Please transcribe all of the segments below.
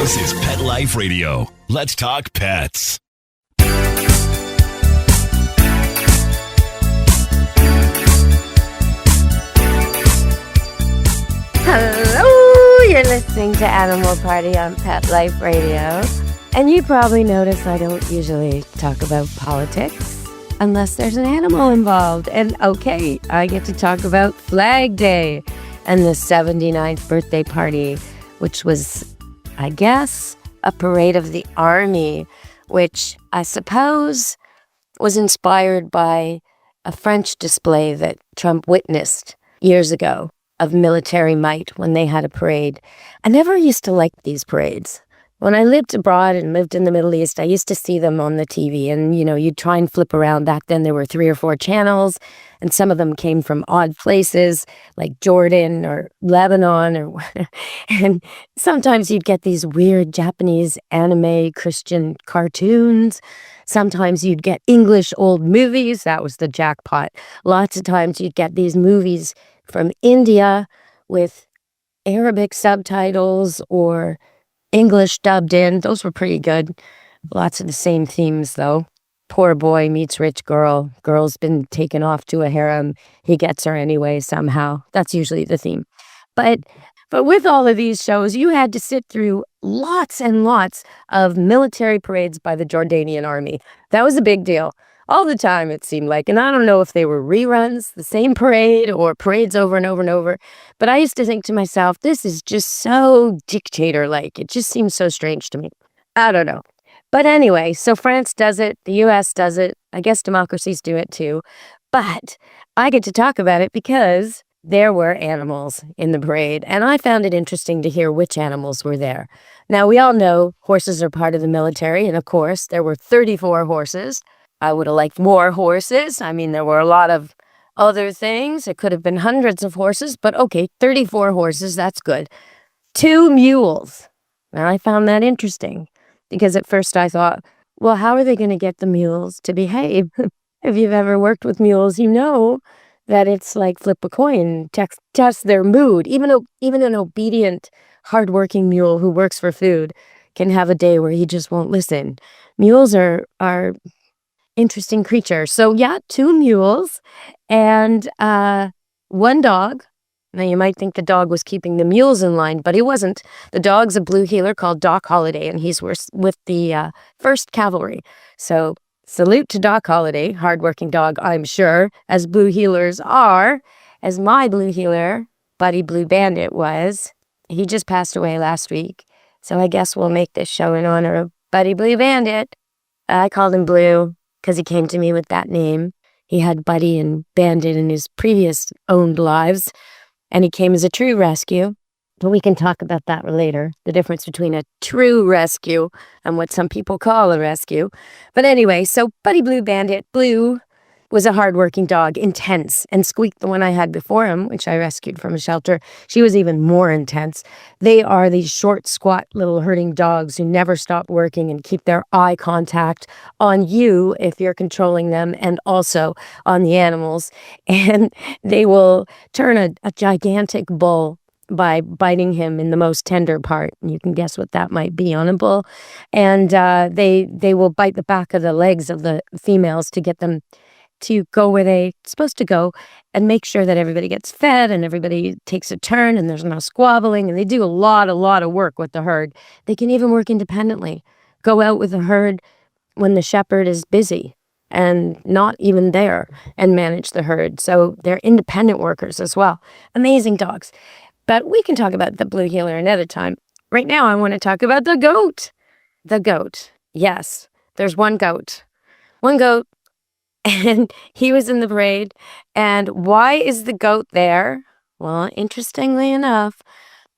This is Pet Life Radio. Let's talk pets. Hello, you're listening to Animal Party on Pet Life Radio. And you probably notice I don't usually talk about politics unless there's an animal involved. And okay, I get to talk about Flag Day and the 79th birthday party, which was, I guess, a parade of the army, which I suppose was inspired by a French display that Trump witnessed years ago of military might when they had a parade. I never used to like these parades. When I lived abroad and lived in the Middle East, I used to see them on the TV and, you'd try and flip around. Back then there were 3 or 4 channels and some of them came from odd places like Jordan or Lebanon and sometimes you'd get these weird Japanese anime Christian cartoons. Sometimes you'd get English old movies. That was the jackpot. Lots of times you'd get these movies from India with Arabic subtitles or English dubbed in. Those were pretty good. Lots of the same themes, though. Poor boy meets rich girl. Girl's been taken off to a harem. He gets her anyway somehow. That's usually the theme. But with all of these shows, you had to sit through lots and lots of military parades by the Jordanian army. That was a big deal. All the time, it seemed like. And I don't know if they were reruns, the same parade, or parades over and over and over. But I used to think to myself, this is just so dictator-like. It just seems so strange to me. I don't know. But anyway, so France does it. The U.S. does it. I guess democracies do it too. But I get to talk about it because there were animals in the parade. And I found it interesting to hear which animals were there. Now, we all know horses are part of the military. And of course, there were 34 horses. I would have liked more horses. I mean, there were a lot of other things. It could have been hundreds of horses, but okay, 34 horses, that's good. 2 mules. Now, I found that interesting because at first I thought, well, how are they going to get the mules to behave? If you've ever worked with mules, you know that it's like flip a coin, test their mood. Even an obedient, hardworking mule who works for food can have a day where he just won't listen. Mules are interesting creature. So yeah, 2 mules and 1 dog. Now you might think the dog was keeping the mules in line, but he wasn't. The dog's a blue heeler called Doc Holliday, and he's with the 1st Cavalry. So salute to Doc Holliday, hardworking dog, I'm sure, as blue heelers are, as my blue heeler, Buddy Blue Bandit, was. He just passed away last week. So I guess we'll make this show in honor of Buddy Blue Bandit. I called him Blue because he came to me with that name. He had Buddy and Bandit in his previous owned lives, and he came as a true rescue. But we can talk about that later, the difference between a true rescue and what some people call a rescue. But anyway, so Buddy Blue Bandit, Blue, was a hardworking dog, intense, and Squeak, the one I had before him, which I rescued from a shelter, she was even more intense. They are these short, squat, little herding dogs who never stop working and keep their eye contact on you if you're controlling them and also on the animals. And they will turn a gigantic bull by biting him in the most tender part. And you can guess what that might be on a bull. And they will bite the back of the legs of the females to get them to go where they're supposed to go and make sure that everybody gets fed and everybody takes a turn and there's no squabbling. And they do a lot of work with the herd. They can even work independently, go out with the herd when the shepherd is busy and not even there and manage the herd. So they're independent workers as well. Amazing dogs. But we can talk about the blue heeler another time. Right now, I want to talk about the goat. The goat. Yes, there's one goat. One goat. And he was in the parade. And why is the goat there? Well, interestingly enough,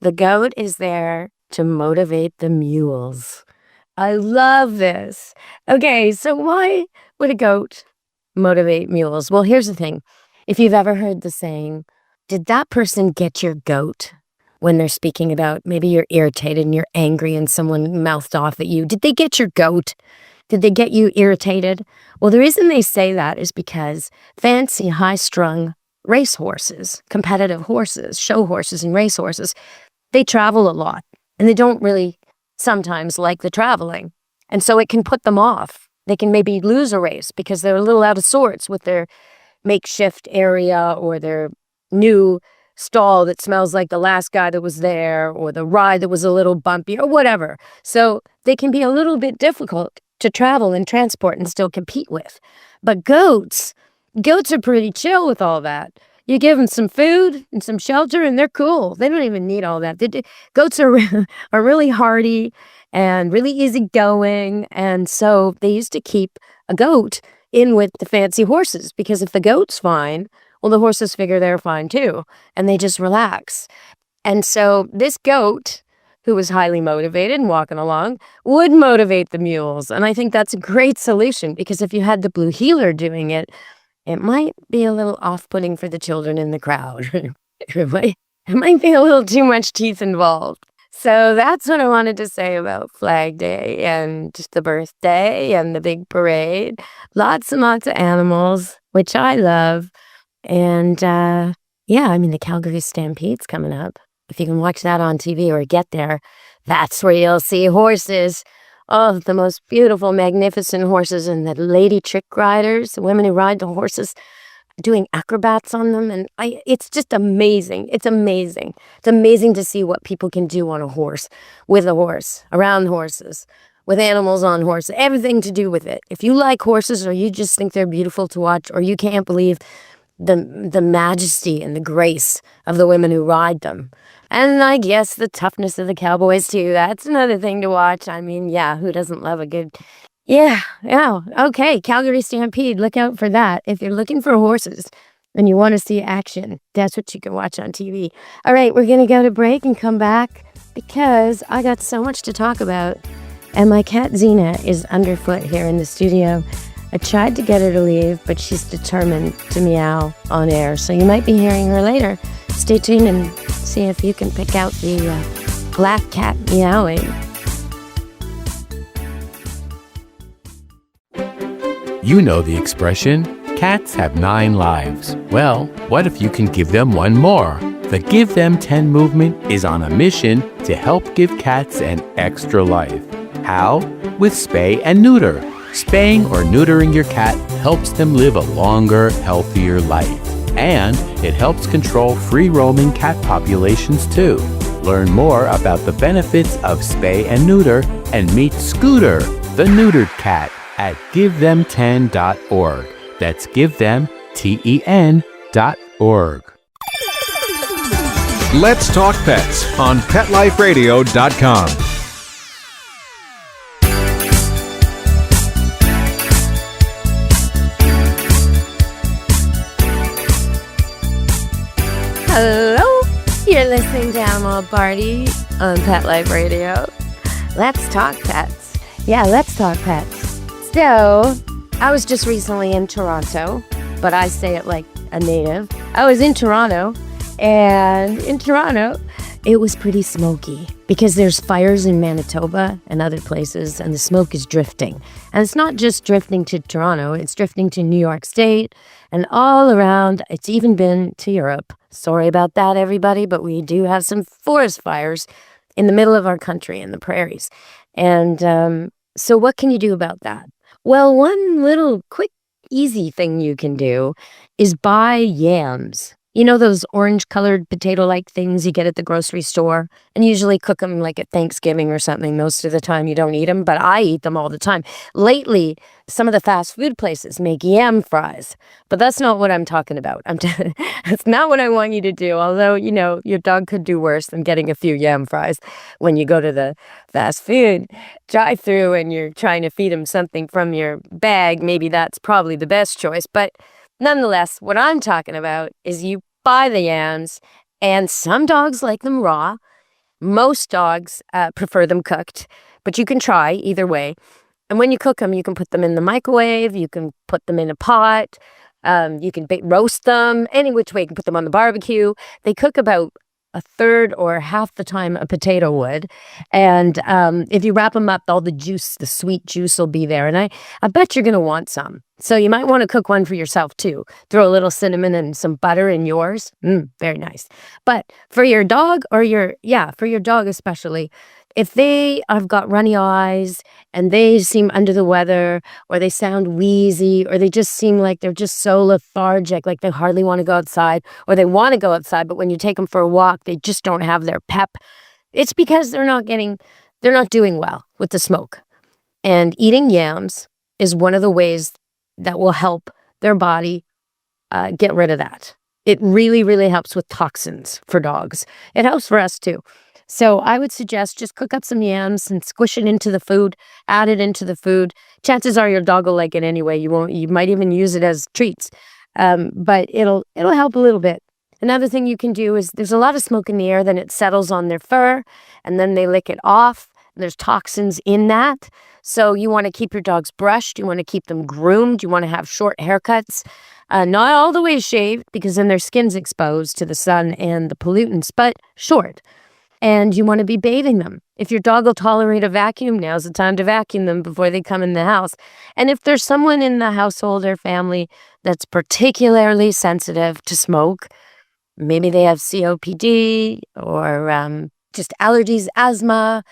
the goat is there to motivate the mules. I love this. Okay, so why would a goat motivate mules? Well, here's the thing. If you've ever heard the saying, did that person get your goat? When they're speaking about maybe you're irritated and you're angry and someone mouthed off at you. Did they get your goat? Did they get you irritated? Well, the reason they say that is because fancy, high-strung racehorses, competitive horses, show horses and racehorses, they travel a lot and they don't really sometimes like the traveling. And so it can put them off. They can maybe lose a race because they're a little out of sorts with their makeshift area or their new stall that smells like the last guy that was there, or the ride that was a little bumpy, or whatever. So they can be a little bit difficult to travel and transport and still compete with. But goats are pretty chill with all that. You give them some food and some shelter and they're cool. They don't even need all that. Goats are really hardy and really easygoing. And so they used to keep a goat in with the fancy horses, because if the goat's fine, well, the horses figure they're fine too, and they just relax. And so this goat, who was highly motivated and walking along, would motivate the mules. And I think that's a great solution, because if you had the blue heeler doing it, it might be a little off-putting for the children in the crowd. It might be a little too much teeth involved. So that's what I wanted to say about Flag Day and the birthday and the big parade. Lots and lots of animals, which I love. And the Calgary Stampede's coming up. If you can watch that on TV or get there, that's where you'll see horses. Oh, the most beautiful, magnificent horses, and the lady trick riders, the women who ride the horses, doing acrobats on them. And it's just amazing. It's amazing. It's amazing to see what people can do on a horse, with a horse, around horses, with animals on horses, everything to do with it. If you like horses, or you just think they're beautiful to watch, or you can't believe the majesty and the grace of the women who ride them. And I guess the toughness of the cowboys too. That's another thing to watch. I mean, yeah, who doesn't love a good... Yeah. Okay, Calgary Stampede, look out for that. If you're looking for horses and you want to see action, that's what you can watch on TV. All right, we're going to go to break and come back, because I got so much to talk about. And my cat Xena is underfoot here in the studio. I tried to get her to leave, but she's determined to meow on air. So you might be hearing her later. Stay tuned and see if you can pick out the black cat meowing. You know the expression, cats have 9 lives. Well, what if you can give them one more? The Give Them 10 movement is on a mission to help give cats an extra life. How? With spay and neuter. Spaying or neutering your cat helps them live a longer, healthier life. And it helps control free-roaming cat populations too. Learn more about the benefits of spay and neuter and meet Scooter, the neutered cat, at GiveThem10.org. That's GiveThem10.org. Let's Talk Pets on PetLifeRadio.com. Hello, you're listening to Animal Party on Pet Life Radio. Let's talk pets. Yeah, let's talk pets. So, I was just recently in Toronto, but I say it like a native. I was in Toronto, and in Toronto, it was pretty smoky because there's fires in Manitoba and other places, and the smoke is drifting. And it's not just drifting to Toronto, it's drifting to New York State and all around. It's even been to Europe. Sorry about that, everybody, but we do have some forest fires in the middle of our country, in the prairies. And so what can you do about that? Well, one little quick, easy thing you can do is buy yams. You know those orange-colored potato-like things you get at the grocery store? And usually cook them like at Thanksgiving or something. Most of the time you don't eat them, but I eat them all the time. Lately, some of the fast food places make yam fries, but that's not what I'm talking about. That's not what I want you to do, although, you know, your dog could do worse than getting a few yam fries when you go to the fast food drive-thru and you're trying to feed him something from your bag. Maybe that's probably the best choice, but nonetheless, what I'm talking about is you buy the yams, and some dogs like them raw. Most dogs prefer them cooked, but you can try either way. And when you cook them, you can put them in the microwave, you can put them in a pot, you can roast them, any which way. You can put them on the barbecue. They cook about a third or half the time a potato would. And if you wrap them up, all the juice, the sweet juice will be there. And I bet you're going to want some. So you might want to cook one for yourself too. Throw a little cinnamon and some butter in yours. Very nice. But for your dog for your dog especially, If they have got runny eyes and they seem under the weather, or they sound wheezy, or they just seem like they're just so lethargic, like they hardly want to go outside, or they want to go outside, but when you take them for a walk, they just don't have their pep, it's because they're not doing well with the smoke. And eating yams is one of the ways that will help their body get rid of that. It really, really helps with toxins for dogs. It helps for us too. So I would suggest just cook up some yams and squish it into the food, add it into the food. Chances are your dog will like it anyway. You might even use it as treats. But it'll help a little bit. Another thing you can do is there's a lot of smoke in the air, then it settles on their fur, and then they lick it off. There's toxins in that. So you want to keep your dogs brushed. You want to keep them groomed. You want to have short haircuts. Not all the way shaved, because then their skin's exposed to the sun and the pollutants, but short. And you want to be bathing them. If your dog will tolerate a vacuum, now's the time to vacuum them before they come in the house. And if there's someone in the household or family that's particularly sensitive to smoke, maybe they have COPD or just allergies, asthma,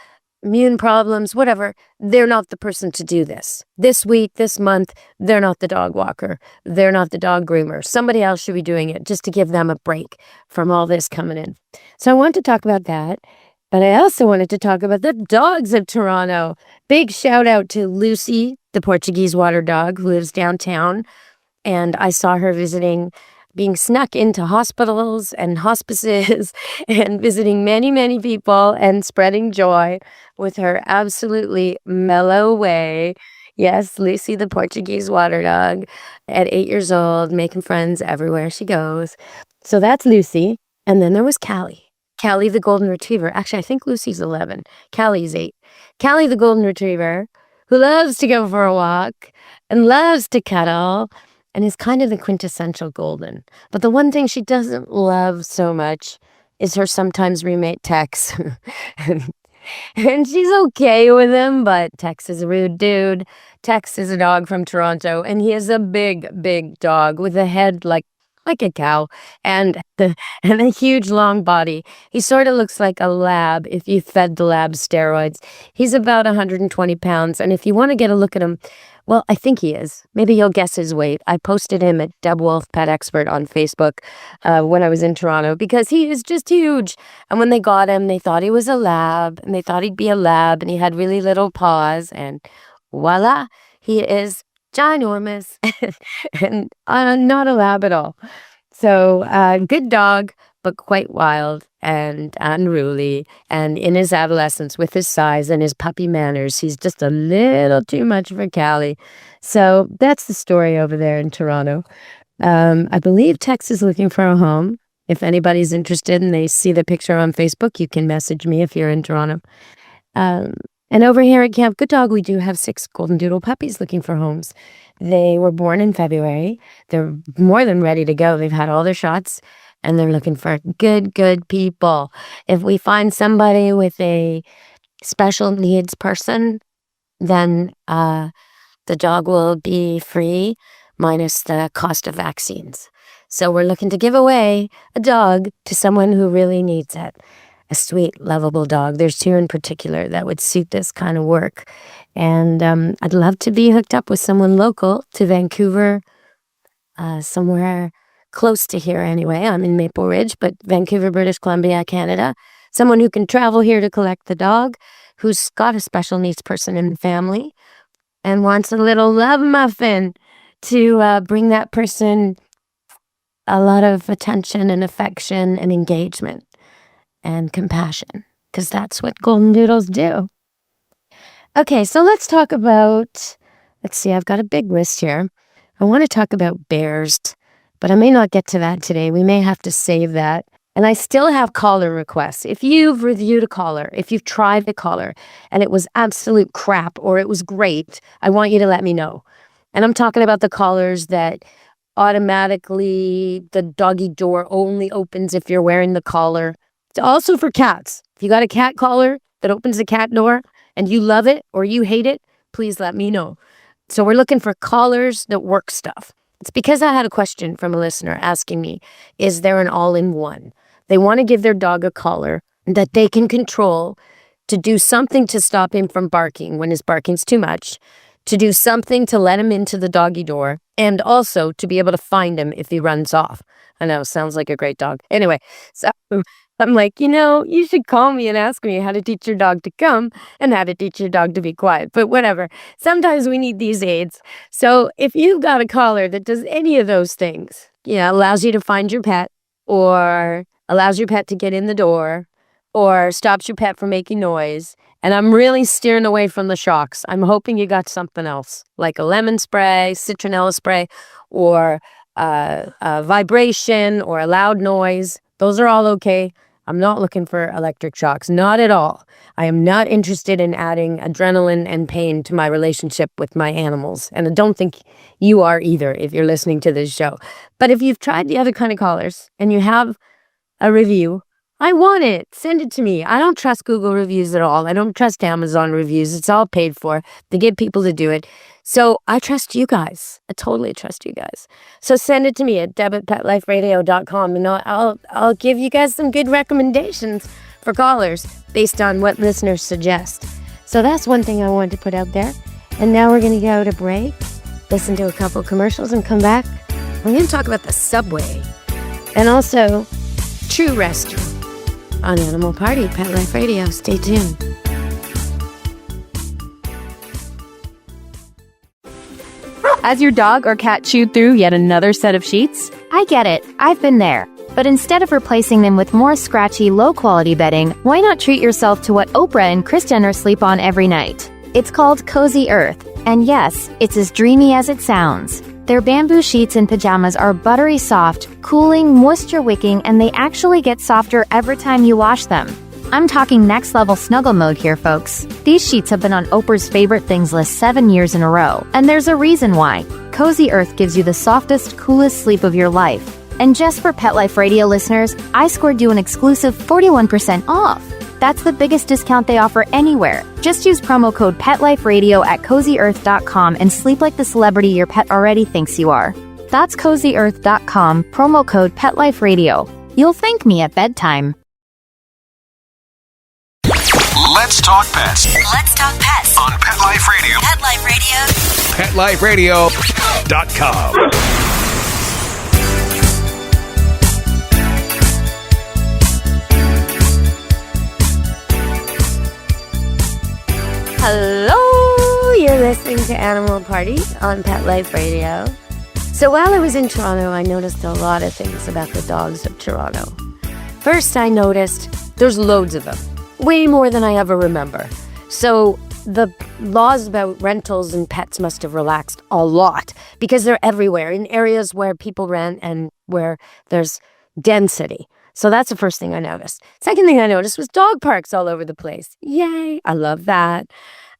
immune problems, whatever, they're not the person to do this. This week, this month, they're not the dog walker. They're not the dog groomer. Somebody else should be doing it just to give them a break from all this coming in. So I want to talk about that, but I also wanted to talk about the dogs of Toronto. Big shout out to Lucy, the Portuguese water dog who lives downtown. And I saw her being snuck into hospitals and hospices and visiting many, many people and spreading joy with her absolutely mellow way. Yes, Lucy, the Portuguese water dog, at 8 years old, making friends everywhere she goes. So that's Lucy. And then there was Callie. Callie, the golden retriever. Actually, I think Lucy's 11. Callie's 8. Callie, the golden retriever, who loves to go for a walk and loves to cuddle, and is kind of the quintessential golden. But the one thing she doesn't love so much is her sometimes roommate, Tex. And she's okay with him, but Tex is a rude dude. Tex is a dog from Toronto, and he is a big, big dog with a head like a cow and a huge long body. He sort of looks like a lab if you fed the lab steroids. He's about 120 pounds, and if you want to get a look at him, well, I think he is. Maybe you'll guess his weight. I posted him at Deb Wolfe Pet Expert on Facebook when I was in Toronto, because he is just huge. And when they got him, they thought he was a lab, and they thought he'd be a lab, and he had really little paws, and voila, he is ginormous and not a lab at all. So good dog, but quite wild and unruly. And in his adolescence, with his size and his puppy manners, he's just a little too much for Callie. So that's the story over there in Toronto. I believe Tex is looking for a home. If anybody's interested and they see the picture on Facebook, you can message me if you're in Toronto. And over here at Camp Good Dog, we do have 6 golden doodle puppies looking for homes. They were born in February. They're more than ready to go. They've had all their shots, and they're looking for good people. If we find somebody with a special needs person, then the dog will be free, minus the cost of vaccines. So we're looking to give away a dog to someone who really needs it. A sweet, lovable dog. There's 2 in particular that would suit this kind of work. And I'd love to be hooked up with someone local to Vancouver, somewhere close to here anyway. I'm in Maple Ridge, but Vancouver, British Columbia, Canada. Someone who can travel here to collect the dog, who's got a special needs person in the family, and wants a little love muffin to bring that person a lot of attention and affection and engagement and compassion, because that's what golden doodles do. Okay, so let's talk about, let's see, I've got a big list here. I want to talk about bears, but I may not get to that today. We may have to save that. And I still have caller requests. If you've reviewed a caller, if you've tried the caller and it was absolute crap or it was great, I want you to let me know. And I'm talking about the callers that automatically the doggy door only opens if you're wearing the collar. It's also for cats. If you got a cat collar that opens the cat door and you love it or you hate it, please let me know. So we're looking for collars that work stuff. It's because I had a question from a listener asking me, is there an all-in-one? They want to give their dog a collar that they can control to do something to stop him from barking when his barking's too much, to do something to let him into the doggy door, and also to be able to find him if he runs off. I know, sounds like a great dog. Anyway, so I'm like, you should call me and ask me how to teach your dog to come and how to teach your dog to be quiet. But whatever. Sometimes we need these aids. So if you've got a collar that does any of those things, allows you to find your pet, or allows your pet to get in the door, or stops your pet from making noise, and I'm really steering away from the shocks. I'm hoping you got something else, like a lemon spray, citronella spray, or a vibration, or a loud noise. Those are all okay. I'm not looking for electric shocks, not at all. I am not interested in adding adrenaline and pain to my relationship with my animals, and I don't think you are either if you're listening to this show. But if you've tried the other kind of collars and you have a review, I want it. Send it to me. I don't trust Google reviews at all. I don't trust Amazon reviews. It's all paid for. They get people to do it. So I trust you guys. I totally trust you guys. So send it to me at deb@petliferadio.com, and I'll give you guys some good recommendations for collars based on what listeners suggest. So that's one thing I wanted to put out there. And now we're going to go to break, listen to a couple commercials, and come back. We're going to talk about the subway and also True Rescue on Animal Party, Pet Life Radio. Stay tuned. Has your dog or cat chewed through yet another set of sheets? I get it. I've been there. But instead of replacing them with more scratchy, low-quality bedding, why not treat yourself to what Oprah and Kris Jenner sleep on every night? It's called Cozy Earth. And yes, it's as dreamy as it sounds. Their bamboo sheets and pajamas are buttery soft, cooling, moisture-wicking, and they actually get softer every time you wash them. I'm talking next-level snuggle mode here, folks. These sheets have been on Oprah's favorite things list 7 years in a row, and there's a reason why. Cozy Earth gives you the softest, coolest sleep of your life. And just for Pet Life Radio listeners, I scored you an exclusive 41% off. That's the biggest discount they offer anywhere. Just use promo code PetLifeRadio at CozyEarth.com and sleep like the celebrity your pet already thinks you are. That's CozyEarth.com, promo code PetLifeRadio. You'll thank me at bedtime. Let's talk pets Let's talk pets on Pet Life Radio. Pet Life Radio. PetLifeRadio.com. Hello, you're listening to Animal Party on Pet Life Radio. So while I was in Toronto, I noticed a lot of things about the dogs of Toronto. First, I noticed there's loads of them, way more than I ever remember. So the laws about rentals and pets must have relaxed a lot because they're everywhere in areas where people rent and where there's density. So that's the first thing I noticed. Second thing I noticed was dog parks all over the place. Yay, I love that.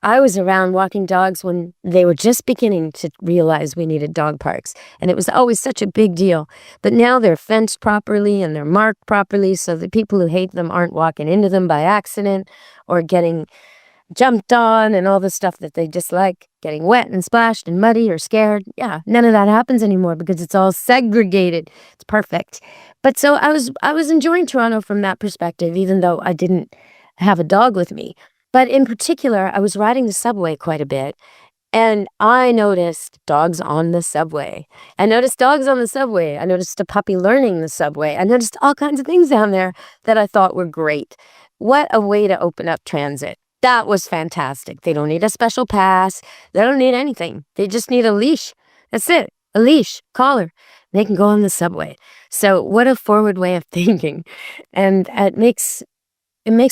I was around walking dogs when they were just beginning to realize we needed dog parks, and it was always such a big deal. But now they're fenced properly and they're marked properly so the people who hate them aren't walking into them by accident or getting jumped on and all the stuff that they dislike, getting wet and splashed and muddy or scared. Yeah, none of that happens anymore because it's all segregated. It's perfect. But so I was enjoying Toronto from that perspective, even though I didn't have a dog with me. But in particular, I was riding the subway quite a bit, and I noticed dogs on the subway. I noticed dogs on the subway. I noticed a puppy learning the subway. I noticed all kinds of things down there that I thought were great. What a way to open up transit. That was fantastic. They don't need a special pass. They don't need anything. They just need a leash. That's it. A leash, collar. They can go on the subway. So what a forward way of thinking. And it makes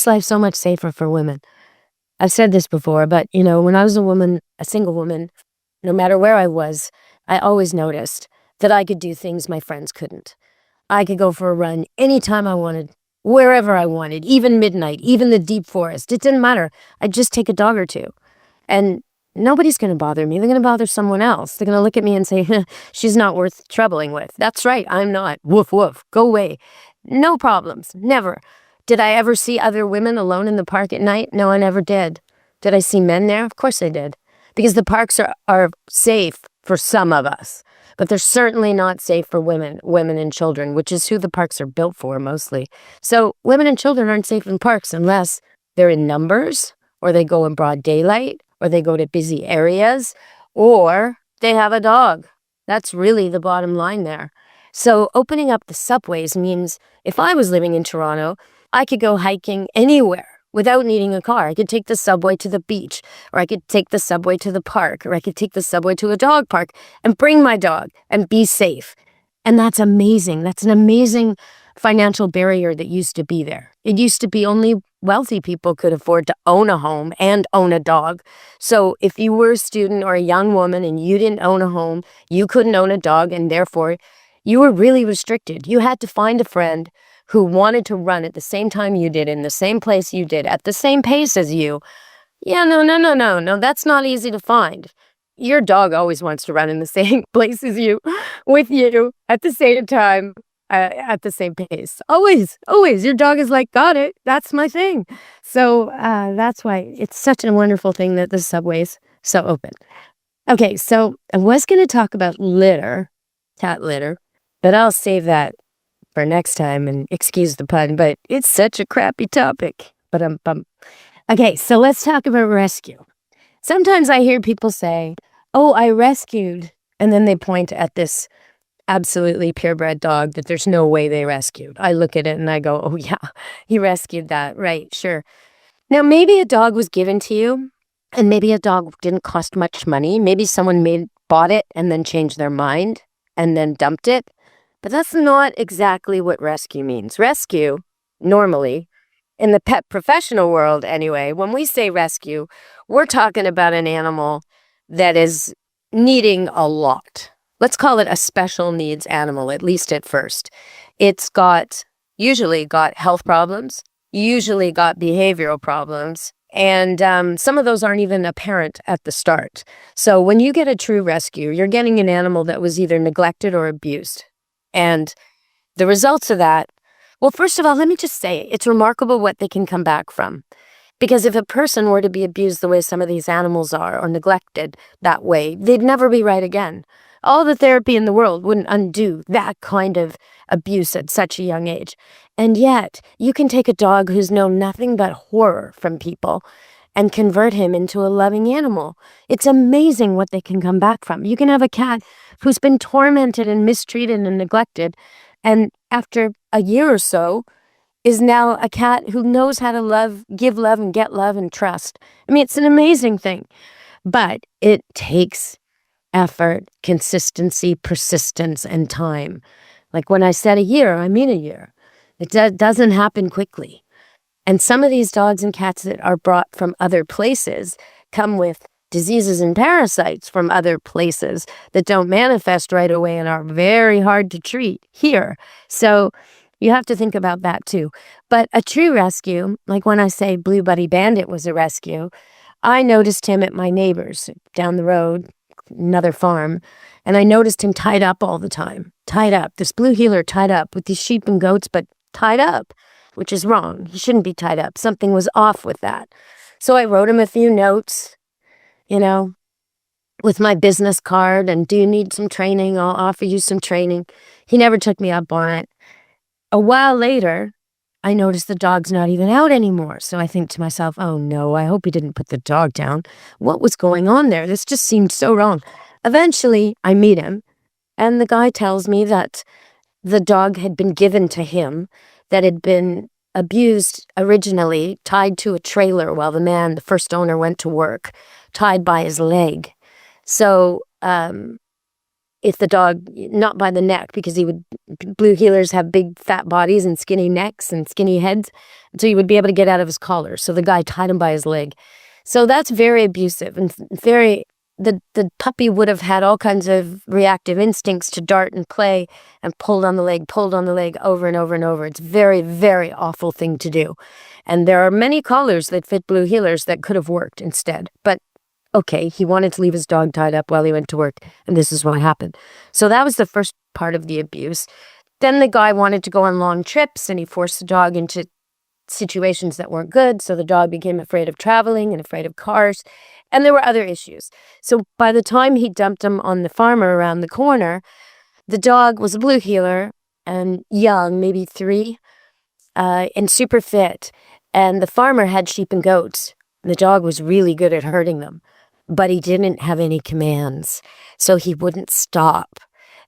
life so much safer for women. I've said this before, but when I was a single woman, no matter where I was, I always noticed that I could do things my friends couldn't. I could go for a run anytime I wanted, wherever I wanted, even midnight, even the deep forest. It didn't matter. I'd just take a dog or two. And nobody's going to bother me. They're going to bother someone else. They're going to look at me and say, she's not worth troubling with. That's right. I'm not. Woof, woof. Go away. No problems. Never. Did I ever see other women alone in the park at night? No, I never did. Did I see men there? Of course I did. Because the parks are safe for some of us. But they're certainly not safe for women and children, which is who the parks are built for mostly. So women and children aren't safe in parks unless they're in numbers, or they go in broad daylight, or they go to busy areas, or they have a dog. That's really the bottom line there. So opening up the subways means if I was living in Toronto, I could go hiking anywhere without needing a car. I could take the subway to the beach, or I could take the subway to the park, or I could take the subway to a dog park and bring my dog and be safe. And that's amazing. That's an amazing financial barrier that used to be there. It used to be only wealthy people could afford to own a home and own a dog. So if you were a student or a young woman and you didn't own a home, you couldn't own a dog, and therefore you were really restricted. You had to find a friend who wanted to run at the same time you did, in the same place you did, at the same pace as you. Yeah, no, that's not easy to find. Your dog always wants to run in the same place as you, with you, at the same time, at the same pace. Always. Your dog is like, got it. That's my thing. So that's why it's such a wonderful thing that the subway's so open. Okay, so I was going to talk about litter, cat litter, but I'll save that for next time, and excuse the pun, but it's such a crappy topic. But okay, so let's talk about rescue. Sometimes I hear people say, oh, I rescued, and then they point at this absolutely purebred dog that there's no way they rescued. I look at it and I go, oh yeah, he rescued that. Right, sure. Now, maybe a dog was given to you, and maybe a dog didn't cost much money. Maybe someone bought it and then changed their mind and then dumped it. But that's not exactly what rescue means. Rescue, normally, in the pet professional world anyway, when we say rescue, we're talking about an animal that is needing a lot. Let's call it a special needs animal, at least at first. It's usually got health problems, usually got behavioral problems, and some of those aren't even apparent at the start. So when you get a true rescue, you're getting an animal that was either neglected or abused. And the results of that, well, first of all, let me just say, it's remarkable what they can come back from. Because if a person were to be abused the way some of these animals are, or neglected that way, they'd never be right again. All the therapy in the world wouldn't undo that kind of abuse at such a young age. And yet, you can take a dog who's known nothing but horror from people and convert him into a loving animal. It's amazing what they can come back from. You can have a cat who's been tormented and mistreated and neglected, and after a year or so, is now a cat who knows how to love, give love, and get love and trust. I mean, it's an amazing thing. But it takes effort, consistency, persistence, and time. Like when I said a year, I mean a year. It doesn't happen quickly. And some of these dogs and cats that are brought from other places come with diseases and parasites from other places that don't manifest right away and are very hard to treat here. So you have to think about that too. But a true rescue, like when I say Blue Bandit was a rescue, I noticed him at my neighbor's down the road, another farm, and I noticed him tied up all the time. Tied up. This blue heeler tied up with these sheep and goats, but tied up, which is wrong. He shouldn't be tied up. Something was off with that. So I wrote him a few notes, with my business card, and do you need some training? I'll offer you some training. He never took me up on it. A while later, I noticed the dog's not even out anymore. So I think to myself, oh no, I hope he didn't put the dog down. What was going on there? This just seemed so wrong. Eventually, I meet him, and the guy tells me that the dog had been given to him, that had been abused originally, tied to a trailer while the first owner, went to work, tied by his leg. So if the dog, not by the neck, because blue heelers have big fat bodies and skinny necks and skinny heads, so he would be able to get out of his collar. So the guy tied him by his leg. So that's very abusive and the puppy would have had all kinds of reactive instincts to dart and play and pulled on the leg over and over and over. It's very, very awful thing to do. And there are many collars that fit blue heelers that could have worked instead. But okay, he wanted to leave his dog tied up while he went to work, and this is what happened. So that was the first part of the abuse. Then the guy wanted to go on long trips, and he forced the dog into situations that weren't good, so the dog became afraid of traveling and afraid of cars, and there were other issues. So by the time he dumped him on the farmer around the corner, the dog was a blue heeler and young, maybe 3, and super fit. And the farmer had sheep and goats. The dog was really good at herding them, but he didn't have any commands, so he wouldn't stop.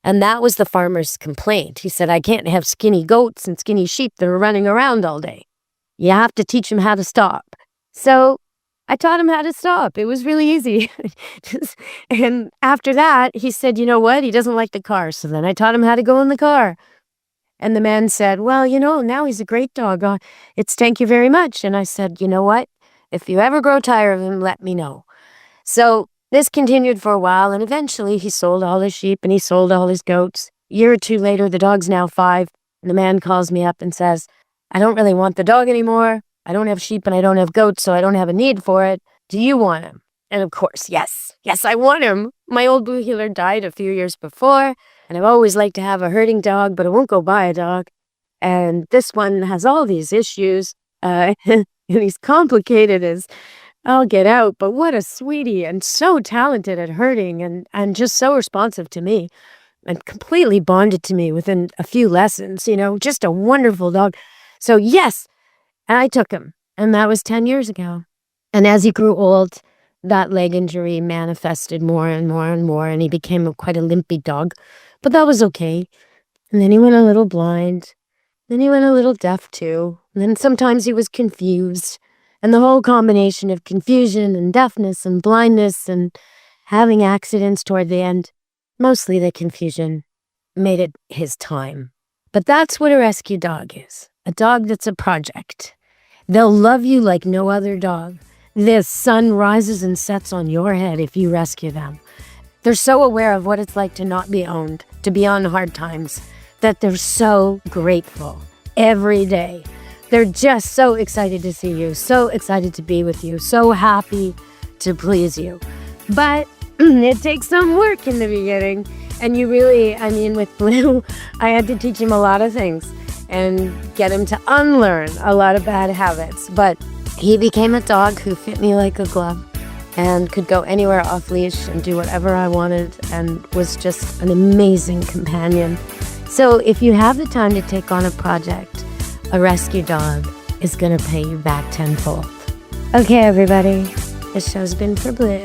And that was the farmer's complaint. He said, I can't have skinny goats and skinny sheep that are running around all day. You have to teach them how to stop. So I taught him how to stop. It was really easy. And after that, he said, you know what? He doesn't like the car. So then I taught him how to go in the car. And the man said, well, now he's a great dog. It's thank you very much. And I said, you know what? If you ever grow tired of him, let me know. So this continued for a while, and eventually he sold all his sheep and he sold all his goats. A year or two later, the dog's now 5, and the man calls me up and says, I don't really want the dog anymore. I don't have sheep and I don't have goats, so I don't have a need for it. Do you want him? And of course, yes, I want him. My old blue heeler died a few years before, and I've always liked to have a herding dog, but I won't go buy a dog. And this one has all these issues, and he's complicated as I'll get out, but what a sweetie, and so talented at herding, and just so responsive to me, and completely bonded to me within a few lessons, just a wonderful dog. So yes, I took him, and that was 10 years ago. And as he grew old, that leg injury manifested more and more and more, and he became quite a limpy dog. But that was okay. And then he went a little blind. Then he went a little deaf too. And then sometimes he was confused. And the whole combination of confusion and deafness and blindness and having accidents toward the end, mostly the confusion, made it his time. But that's what a rescue dog is. A dog that's a project. They'll love you like no other dog. The sun rises and sets on your head if you rescue them. They're so aware of what it's like to not be owned, to be on hard times, that they're so grateful every day. They're just so excited to see you, so excited to be with you, so happy to please you. But it takes some work in the beginning. And you really, with Blue, I had to teach him a lot of things and get him to unlearn a lot of bad habits. But he became a dog who fit me like a glove and could go anywhere off leash and do whatever I wanted and was just an amazing companion. So if you have the time to take on a project, a rescue dog is going to pay you back tenfold. Okay, everybody, this show's been for Blue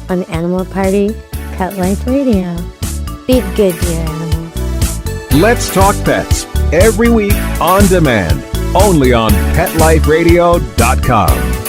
on Animal Party Pet Life Radio. Be good to your animals. Let's Talk Pets, every week on demand, only on PetLifeRadio.com.